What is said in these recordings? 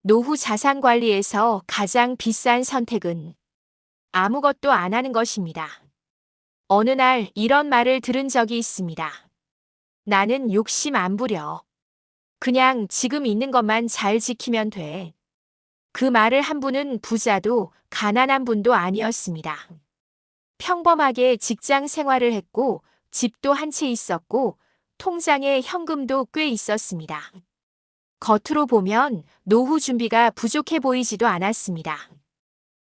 노후 자산 관리에서 가장 비싼 선택은 아무것도 안 하는 것입니다. 어느 날 이런 말을 들은 적이 있습니다. 나는 욕심 안 부려. 그냥 지금 있는 것만 잘 지키면 돼. 그 말을 한 분은 부자도 가난한 분도 아니었습니다. 평범하게 직장 생활을 했고 집도 한 채 있었고 통장에 현금도 꽤 있었습니다. 겉으로 보면 노후 준비가 부족해 보이지도 않았습니다.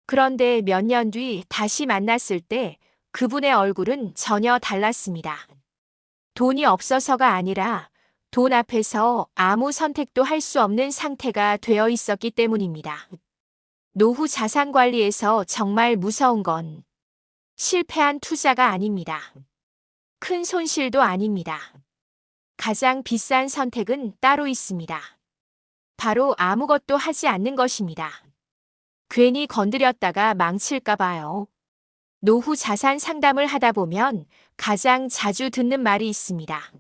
그런데 몇 년 뒤 다시 만났을 때 그분의 얼굴은 전혀 달랐습니다. 돈이 없어서가 아니라 돈 앞에서 아무 선택도 할 수 없는 상태가 되어 있었기 때문입니다. 노후 자산 관리에서 정말 무서운 건 실패한 투자가 아닙니다. 큰 손실도 아닙니다. 가장 비싼 선택은 따로 있습니다. 바로 아무것도 하지 않는 것입니다. 괜히 건드렸다가 망칠까 봐요. 노후 자산 상담을 하다 보면 가장 자주 듣는 말이 있습니다.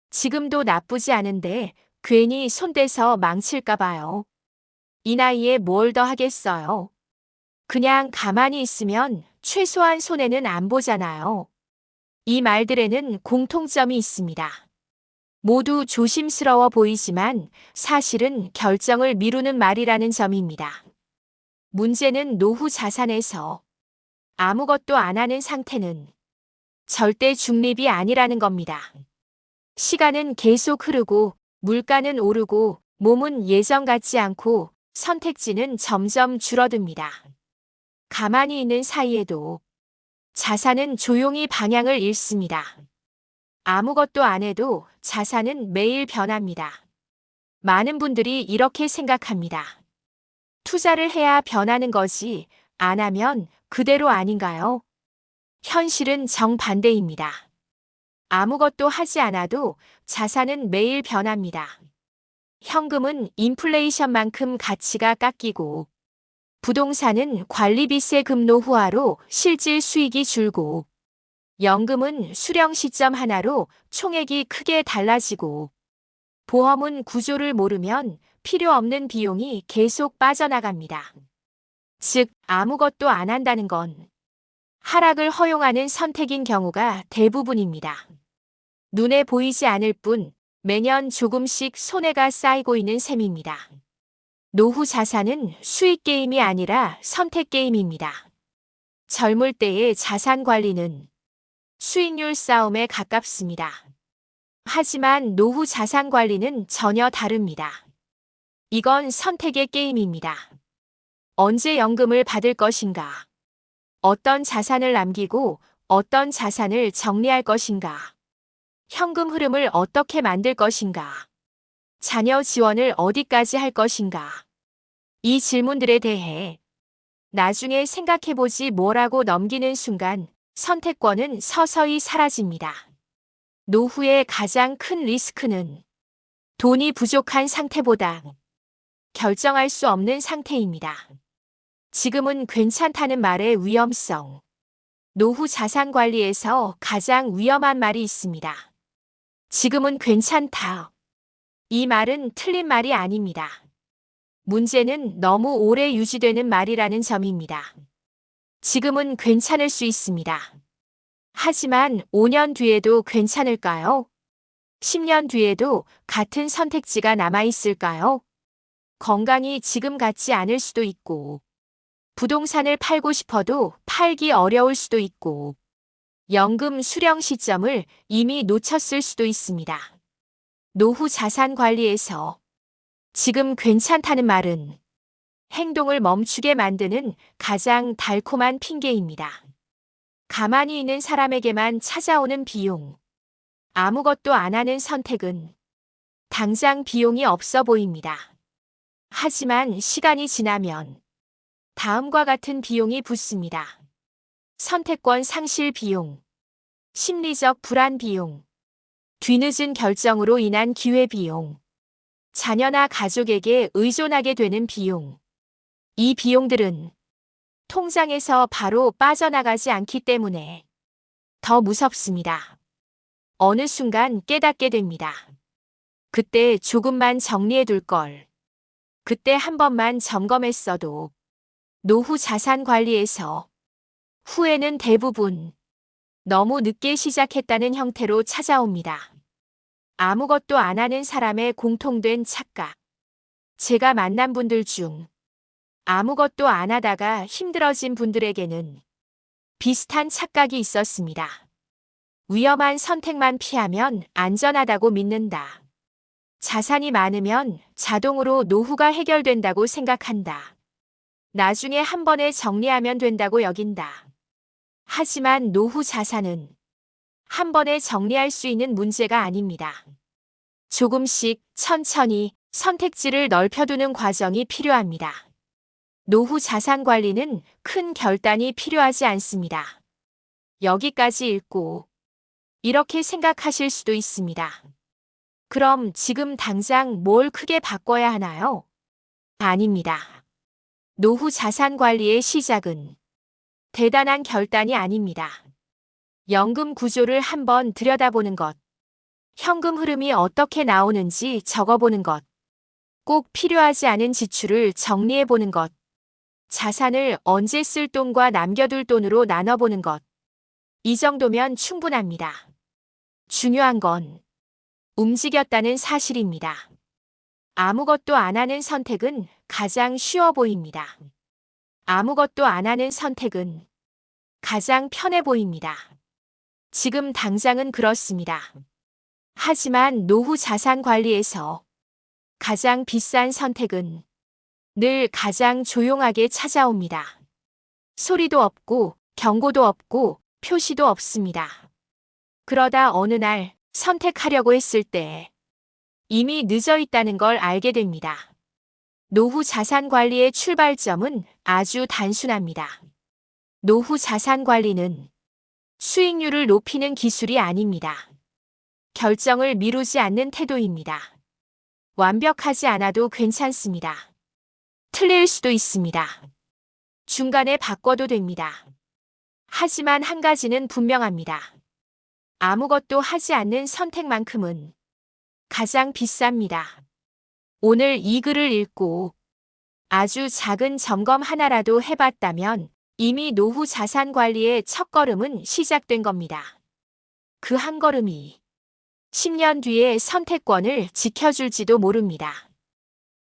지금도 나쁘지 않은데 괜히 손대서 망칠까 봐요. 이 나이에 뭘 더 하겠어요. 그냥 가만히 있으면 최소한 손해는 안 보잖아요. 이 말들에는 공통점이 있습니다. 모두 조심스러워 보이지만 사실은 결정을 미루는 말이라는 점입니다. 문제는 노후 자산에서 아무것도 안 하는 상태는 절대 중립이 아니라는 겁니다. 시간은 계속 흐르고 물가는 오르고 몸은 예전 같지 않고 선택지는 점점 줄어듭니다. 가만히 있는 사이에도 자산은 조용히 방향을 잃습니다. 아무것도 안 해도 자산은 매일 변합니다. 많은 분들이 이렇게 생각합니다. 투자를 해야 변하는 거지, 안 하면 그대로 아닌가요? 현실은 정반대입니다. 아무것도 하지 않아도 자산은 매일 변합니다. 현금은 인플레이션만큼 가치가 깎이고, 부동산은 관리비세 급노후화로 실질 수익이 줄고, 연금은 수령 시점 하나로 총액이 크게 달라지고, 보험은 구조를 모르면 필요 없는 비용이 계속 빠져나갑니다. 즉, 아무것도 안 한다는 건 하락을 허용하는 선택인 경우가 대부분입니다. 눈에 보이지 않을 뿐 매년 조금씩 손해가 쌓이고 있는 셈입니다. 노후 자산은 수익 게임이 아니라 선택 게임입니다. 젊을 때의 자산 관리는 수익률 싸움에 가깝습니다. 하지만 노후 자산 관리는 전혀 다릅니다. 이건 선택의 게임입니다. 언제 연금을 받을 것인가? 어떤 자산을 남기고 어떤 자산을 정리할 것인가? 현금 흐름을 어떻게 만들 것인가? 자녀 지원을 어디까지 할 것인가? 이 질문들에 대해 나중에 생각해보지 뭐라고 넘기는 순간 선택권은 서서히 사라집니다. 노후의 가장 큰 리스크는 돈이 부족한 상태보다 결정할 수 없는 상태입니다. 지금은 괜찮다는 말의 위험성. 노후 자산 관리에서 가장 위험한 말이 있습니다. 지금은 괜찮다. 이 말은 틀린 말이 아닙니다. 문제는 너무 오래 유지되는 말이라는 점입니다. 지금은 괜찮을 수 있습니다. 하지만 5년 뒤에도 괜찮을까요? 10년 뒤에도 같은 선택지가 남아있을까요? 건강이 지금 같지 않을 수도 있고, 부동산을 팔고 싶어도 팔기 어려울 수도 있고, 연금 수령 시점을 이미 놓쳤을 수도 있습니다. 노후 자산 관리에서 지금 괜찮다는 말은 행동을 멈추게 만드는 가장 달콤한 핑계입니다. 가만히 있는 사람에게만 찾아오는 비용. 아무것도 안 하는 선택은 당장 비용이 없어 보입니다. 하지만 시간이 지나면 다음과 같은 비용이 붙습니다. 선택권 상실 비용, 심리적 불안 비용, 뒤늦은 결정으로 인한 기회 비용, 자녀나 가족에게 의존하게 되는 비용. 이 비용들은 통장에서 바로 빠져나가지 않기 때문에 더 무섭습니다. 어느 순간 깨닫게 됩니다. 그때 조금만 정리해 둘 걸. 그때 한 번만 점검했어도 노후 자산 관리에서 후회는 대부분 너무 늦게 시작했다는 형태로 찾아옵니다. 아무것도 안 하는 사람의 공통된 착각. 제가 만난 분들 중 아무것도 안 하다가 힘들어진 분들에게는 비슷한 착각이 있었습니다. 위험한 선택만 피하면 안전하다고 믿는다. 자산이 많으면 자동으로 노후가 해결된다고 생각한다. 나중에 한 번에 정리하면 된다고 여긴다. 하지만 노후 자산은 한 번에 정리할 수 있는 문제가 아닙니다. 조금씩 천천히 선택지를 넓혀두는 과정이 필요합니다. 노후 자산 관리는 큰 결단이 필요하지 않습니다. 여기까지 읽고 이렇게 생각하실 수도 있습니다. 그럼 지금 당장 뭘 크게 바꿔야 하나요? 아닙니다. 노후 자산 관리의 시작은 대단한 결단이 아닙니다. 연금 구조를 한번 들여다보는 것, 현금 흐름이 어떻게 나오는지 적어보는 것, 꼭 필요하지 않은 지출을 정리해보는 것, 자산을 언제 쓸 돈과 남겨둘 돈으로 나눠보는 것. 이 정도면 충분합니다. 중요한 건 움직였다는 사실입니다. 아무것도 안 하는 선택은 가장 쉬워 보입니다. 아무것도 안 하는 선택은 가장 편해 보입니다. 지금 당장은 그렇습니다. 하지만 노후 자산 관리에서 가장 비싼 선택은 늘 가장 조용하게 찾아옵니다. 소리도 없고 경고도 없고 표시도 없습니다. 그러다 어느 날 선택하려고 했을 때 이미 늦어 있다는 걸 알게 됩니다. 노후 자산 관리의 출발점은 아주 단순합니다. 노후 자산 관리는 수익률을 높이는 기술이 아닙니다. 결정을 미루지 않는 태도입니다. 완벽하지 않아도 괜찮습니다. 틀릴 수도 있습니다. 중간에 바꿔도 됩니다. 하지만 한 가지는 분명합니다. 아무것도 하지 않는 선택만큼은 가장 비쌉니다. 오늘 이 글을 읽고 아주 작은 점검 하나라도 해봤다면 이미 노후 자산 관리의 첫걸음은 시작된 겁니다. 그 한 걸음이 10년 뒤에 선택권을 지켜줄지도 모릅니다.